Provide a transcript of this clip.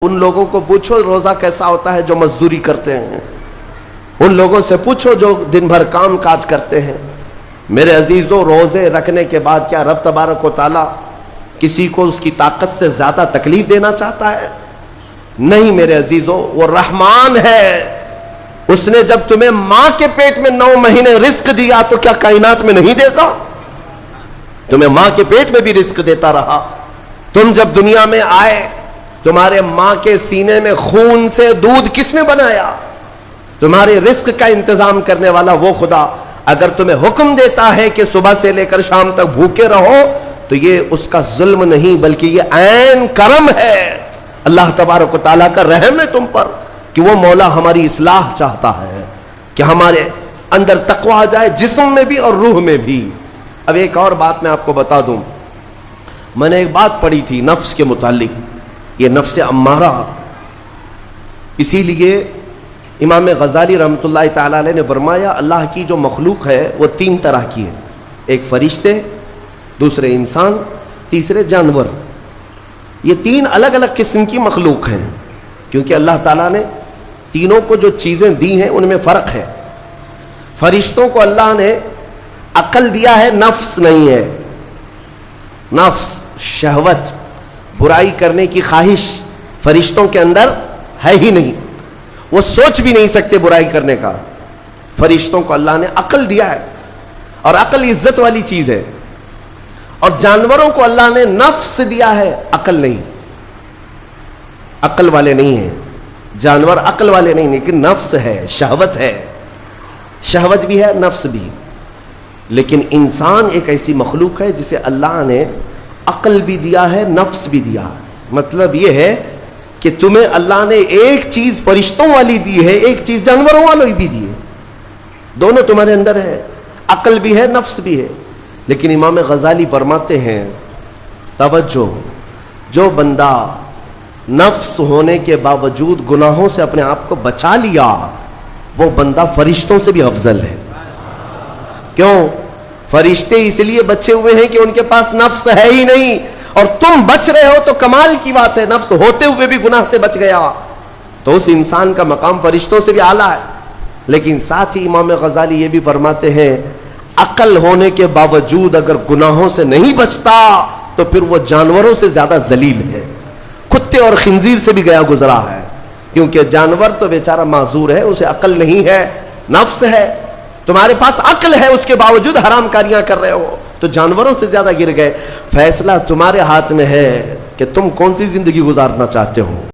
ان لوگوں کو پوچھو روزہ کیسا ہوتا ہے جو مزدوری کرتے ہیں، ان لوگوں سے پوچھو جو دن بھر کام کاج کرتے ہیں۔ میرے عزیزوں، روزے رکھنے کے بعد کیا رب تبارک و تعالی کسی کو اس کی طاقت سے زیادہ تکلیف دینا چاہتا ہے؟ نہیں میرے عزیزوں، وہ رحمان ہے۔ اس نے جب تمہیں ماں کے پیٹ میں 9 مہینے رزق دیا تو کیا کائنات میں نہیں دے گا؟ تمہیں ماں کے پیٹ میں بھی رزق دیتا رہا۔ تم جب دنیا میں آئے، تمہارے ماں کے سینے میں خون سے دودھ کس نے بنایا؟ تمہارے رزق کا انتظام کرنے والا وہ خدا اگر تمہیں حکم دیتا ہے کہ صبح سے لے کر شام تک بھوکے رہو تو یہ اس کا ظلم نہیں بلکہ یہ عین کرم ہے۔ اللہ تبارک و تعالیٰ کا رحم ہے تم پر کہ وہ مولا ہماری اصلاح چاہتا ہے کہ ہمارے اندر تقوی آ جائے، جسم میں بھی اور روح میں بھی۔ اب ایک اور بات میں آپ کو بتا دوں، میں نے ایک بات پڑھی تھی نفس کے متعلق، یہ نفس امارہ۔ اسی لیے امام غزالی رحمۃ اللہ تعالیٰ علیہ نے فرمایا اللہ کی جو مخلوق ہے وہ 3 طرح کی ہے، ایک فرشتے، دوسرے انسان، تیسرے جانور۔ یہ 3 الگ الگ قسم کی مخلوق ہیں کیونکہ اللہ تعالیٰ نے تینوں کو جو چیزیں دی ہیں ان میں فرق ہے۔ فرشتوں کو اللہ نے عقل دیا ہے، نفس نہیں ہے۔ نفس، شہوت، برائی کرنے کی خواہش فرشتوں کے اندر ہے ہی نہیں، وہ سوچ بھی نہیں سکتے برائی کرنے کا۔ فرشتوں کو اللہ نے عقل دیا ہے اور عقل عزت والی چیز ہے، اور جانوروں کو اللہ نے نفس دیا ہے، عقل نہیں۔ عقل والے نہیں ہیں جانور، عقل والے نہیں، لیکن نفس ہے، شہوت ہے، شہوت بھی ہے، نفس بھی۔ لیکن انسان ایک ایسی مخلوق ہے جسے اللہ نے عقل بھی دیا ہے، نفس بھی دیا ہے۔ مطلب یہ ہے کہ تمہیں اللہ نے ایک چیز فرشتوں والی دی ہے، ایک چیز جانوروں والی بھی دی ہے، دونوں تمہارے اندر ہے، عقل بھی ہے، نفس بھی ہے۔ لیکن امام غزالی فرماتے ہیں توجہ، جو بندہ نفس ہونے کے باوجود گناہوں سے اپنے آپ کو بچا لیا وہ بندہ فرشتوں سے بھی افضل ہے۔ کیوں؟ فرشتے اس لیے بچے ہوئے ہیں کہ ان کے پاس نفس ہے ہی نہیں، اور تم بچ رہے ہو تو کمال کی بات ہے، نفس ہوتے ہوئے بھی گناہ سے بچ گیا تو اس انسان کا مقام فرشتوں سے بھی اعلیٰ ہے۔ لیکن ساتھ ہی امام غزالی یہ بھی فرماتے ہیں عقل ہونے کے باوجود اگر گناہوں سے نہیں بچتا تو پھر وہ جانوروں سے زیادہ ذلیل ہے، کتے اور خنزیر سے بھی گیا گزرا ہے، کیونکہ جانور تو بیچارہ معذور ہے، اسے عقل نہیں ہے، نفس ہے۔ تمہارے پاس عقل ہے اس کے باوجود حرام کاریاں کر رہے ہو تو جانوروں سے زیادہ گر گئے۔ فیصلہ تمہارے ہاتھ میں ہے کہ تم کون سی زندگی گزارنا چاہتے ہو۔